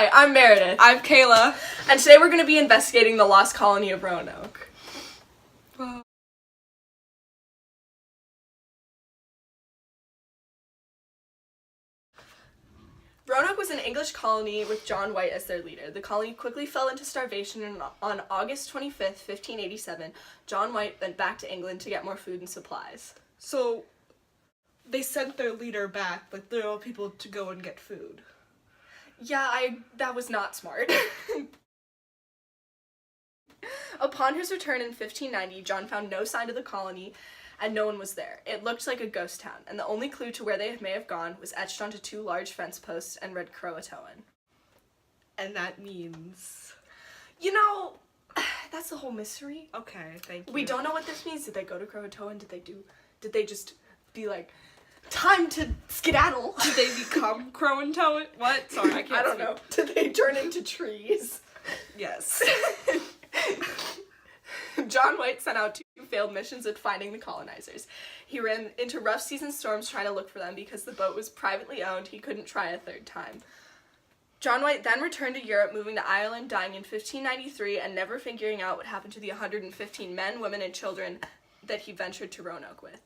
Hi, I'm Meredith. I'm Kayla. And today we're going to be investigating the lost colony of Roanoke. Roanoke was an English colony with John White as their leader. The colony quickly fell into starvation, and on August 25th, 1587, John White went back to England to get more food and supplies. So, they sent their leader back, like literal people to go and get food. Yeah, that was not smart. Upon his return in 1590, John found no sign of the colony, and no one was there. It looked like a ghost town, and the only clue to where they may have gone was etched onto two large fence posts and read Croatoan. And that means... You know, that's the whole mystery. Okay, thank you. We don't know what this means. Did they go to Croatoan? Did they just be like, time to skedaddle? Did they become Croatoan? What? Sorry, I can't I don't know. Did they turn into trees? Yes. John White sent out two failed missions at finding the colonizers. He ran into rough seas and storms trying to look for them. Because the boat was privately owned, he couldn't try a third time. John White then returned to Europe, moving to Ireland, dying in 1593, and never figuring out what happened to the 115 men, women, and children that he ventured to Roanoke with.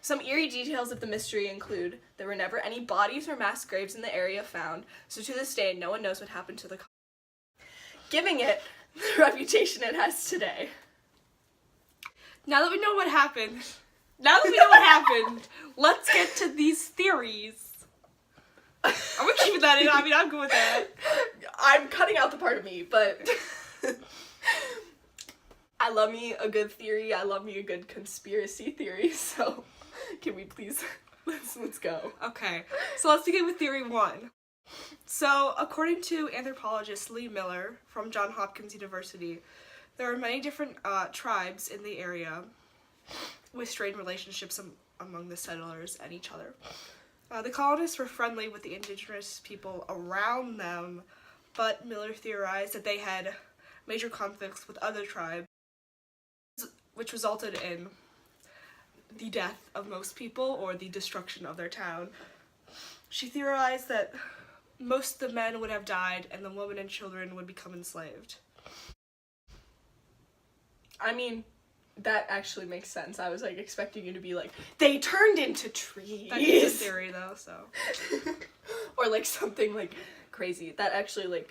Some eerie details of the mystery include there were never any bodies or mass graves in the area found, so to this day no one knows what happened to the colony, giving it the reputation it has today. Now that we know what happened, let's get to these theories. Are we keeping that in? I mean, I'm good with that. I'm cutting out the part of me, but I love me a good theory. I love me a good conspiracy theory, so can we please, let's go. Okay, so let's begin with theory one. So, according to anthropologist Lee Miller from Johns Hopkins University, there are many different tribes in the area with strained relationships among the settlers and each other. The colonists were friendly with the indigenous people around them, but Miller theorized that they had major conflicts with other tribes, which resulted in the death of most people or the destruction of their town. She theorized that most of the men would have died and the women and children would become enslaved. I mean, that actually makes sense. I was, expecting you to be like, they turned into trees. That is a theory, though, so. Or, something, crazy. That actually,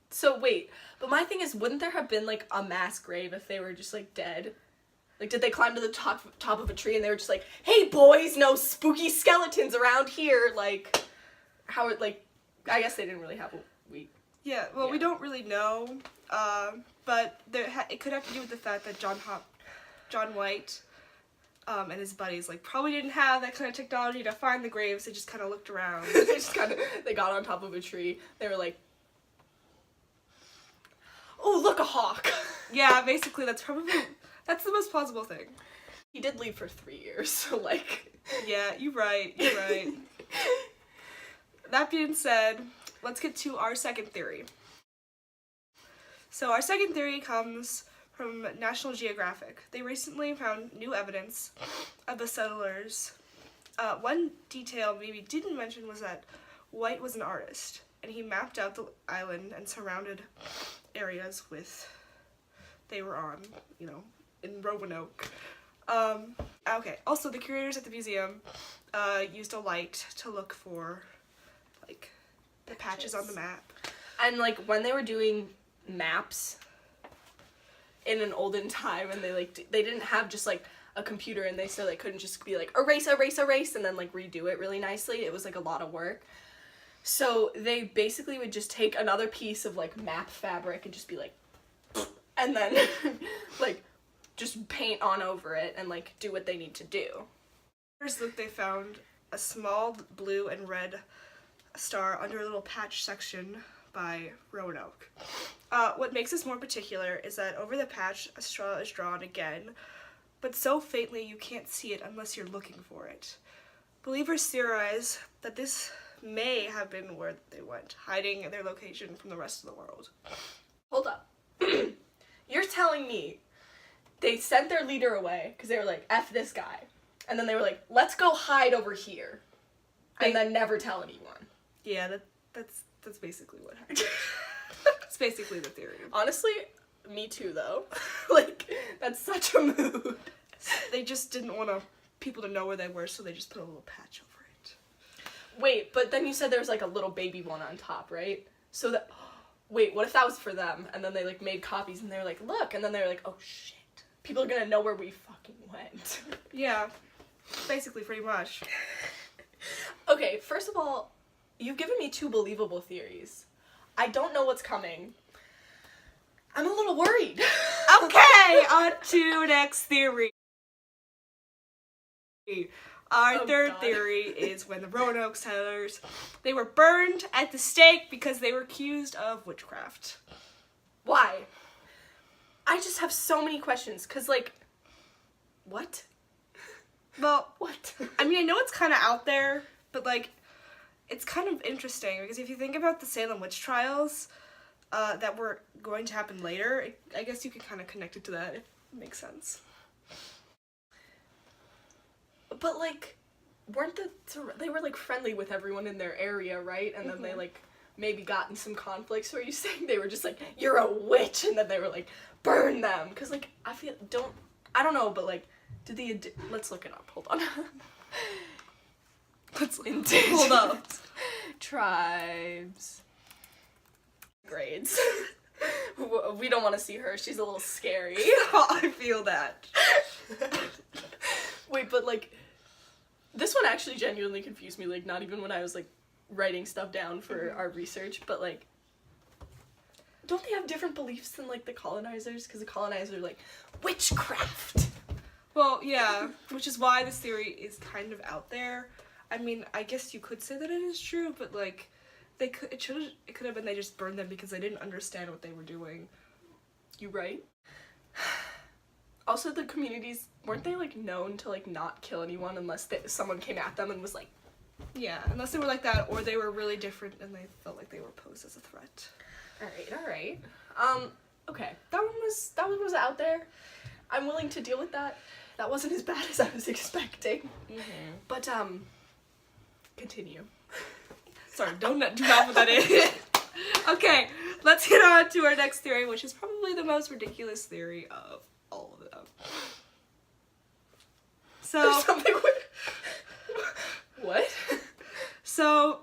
So, wait. But my thing is, wouldn't there have been, a mass grave if they were just, dead? Did they climb to the top of a tree and they were just like, hey, boys, no spooky skeletons around here? How, I guess they didn't really have Yeah, well, we don't really know, but it could have to do with the fact that John White and his buddies, probably didn't have that kind of technology to find the graves. They just kind of looked around. They got on top of a tree. They were like, oh, look, a hawk. Yeah, basically, that's the most plausible thing. He did leave for 3 years, so, Yeah, you're right. That being said, let's get to our second theory. So our second theory comes from National Geographic. They recently found new evidence of the settlers. One detail maybe didn't mention was that White was an artist, and he mapped out the island and surrounded areas they were on, in Roanoke. Okay, also the curators at the museum used a light to look for, the patches on the map. And, when they were doing maps in an olden time, and they didn't have just, a computer, and they couldn't just be erase, erase, erase, and then, redo it really nicely. It was, a lot of work. So they basically would just take another piece of, map fabric and just be and then, just paint on over it and, do what they need to do. First look, they found a small blue and red star under a little patch section by Roanoke. What makes this more particular is that over the patch, a straw is drawn again, but so faintly you can't see it unless you're looking for it. Believers theorize that this may have been where they went, hiding their location from the rest of the world. Hold up. You're telling me they sent their leader away because they were like, F this guy. And then they were like, let's go hide over here. And then never tell anyone. Yeah, that's That's basically what happened. It's basically the theory. Honestly, me too, though. Like, that's such a mood. They just didn't want people to know where they were, so they just put a little patch over it. Wait, but then you said there was, like, a little baby one on top, right? So that... Wait, what if that was for them? And then they, like, made copies, and they're like, look! And then they're like, oh, shit. People are gonna know where we fucking went. Yeah. Basically, pretty much. Okay, first of all, you've given me 2 believable theories. I don't know what's coming. I'm a little worried. Okay, on to next theory. Our third theory is when the Roanoke settlers, they were burned at the stake because they were accused of witchcraft. Why? I just have so many questions, because, like, what? Well, What? I mean, I know it's kind of out there, but, like, it's kind of interesting, because if you think about the Salem witch trials that were going to happen later, I guess you can kind of connect it to that. It makes sense. But, like, they were, like, friendly with everyone in their area, right? And then they, like, maybe got in some conflicts. Or are you saying they were just like, you're a witch, and then they were like, burn them? Because, like, I don't know, but, like, let's look it up. Hold on. Hold up. Tribes. Grades. We don't want to see her. She's a little scary. I feel that. Wait, but, like, this one actually genuinely confused me, like, not even when I was, like, writing stuff down for our research, but, like, don't they have different beliefs than, like, the colonizers? Because the colonizers are like, witchcraft! Well, yeah, which is why this theory is kind of out there. I mean, I guess you could say that it is true, but, like, it could have been they just burned them because they didn't understand what they were doing. You right? Also, the communities, weren't they, like, known to, like, not kill anyone unless someone came at them and was like... Yeah, unless they were like that, or they were really different and they felt like they were posed as a threat. Alright. Okay. That one was out there. I'm willing to deal with that. That wasn't as bad as I was expecting. Mm-hmm. But, continue. Sorry, do not put that in. Okay, let's get on to our next theory, which is probably the most ridiculous theory of all of them. So... There's something What? So,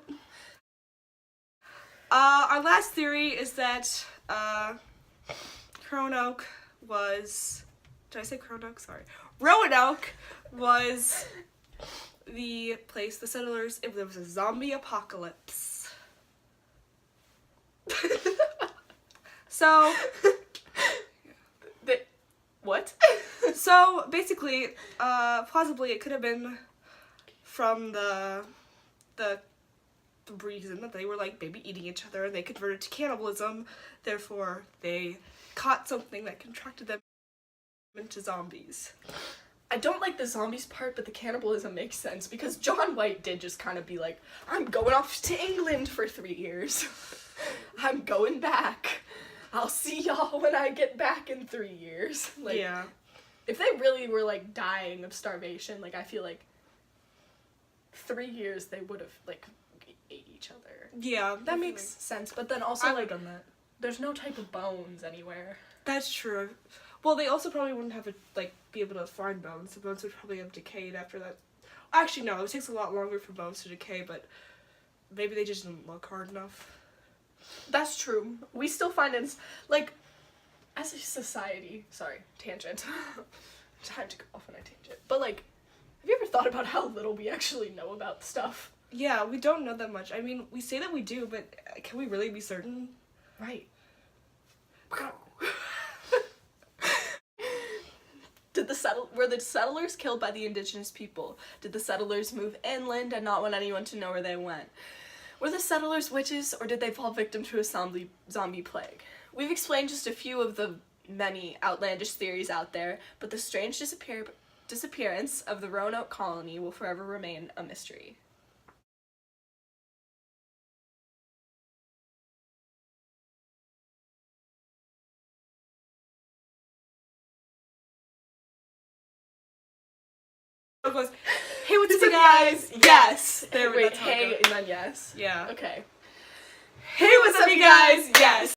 our last theory is that, Roanoke was... Did I say Roanoke? Sorry. Roanoke was the place, the settlers, if there was a zombie apocalypse. So... What? So, basically, plausibly it could have been from the reason that they were, like, maybe eating each other and they converted to cannibalism, therefore they caught something that contracted them into zombies. I don't like the zombies part, but the cannibalism makes sense, because John White did just kind of be like, I'm going off to England for 3 years. I'm going back. I'll see y'all when I get back in 3 years. Like, yeah. If they really were, like, dying of starvation, like, I feel like 3 years they would have, like, ate each other. Yeah. That makes sense, but then also, I like, would have done that. There's no type of bones anywhere. That's true. Well, they also probably wouldn't have, be able to find bones. The bones would probably have decayed after that. Actually, no, it takes a lot longer for bones to decay, but maybe they just didn't look hard enough. That's true. We still find it, like, as a society, sorry, tangent. Time to go off on a tangent. But, like, have you ever thought about how little we actually know about stuff? Yeah, we don't know that much. I mean, we say that we do, but can we really be certain? Right. Were the settlers killed by the indigenous people? Did the settlers move inland and not want anyone to know where they went? Were the settlers witches, or did they fall victim to a zombie plague? We've explained just a few of the many outlandish theories out there, but the strange disappearance of the Roanoke colony will forever remain a mystery. It goes, hey, what's up, guys? Yes! Wait, that's how it hey, goes. and then yes. Yeah. Okay.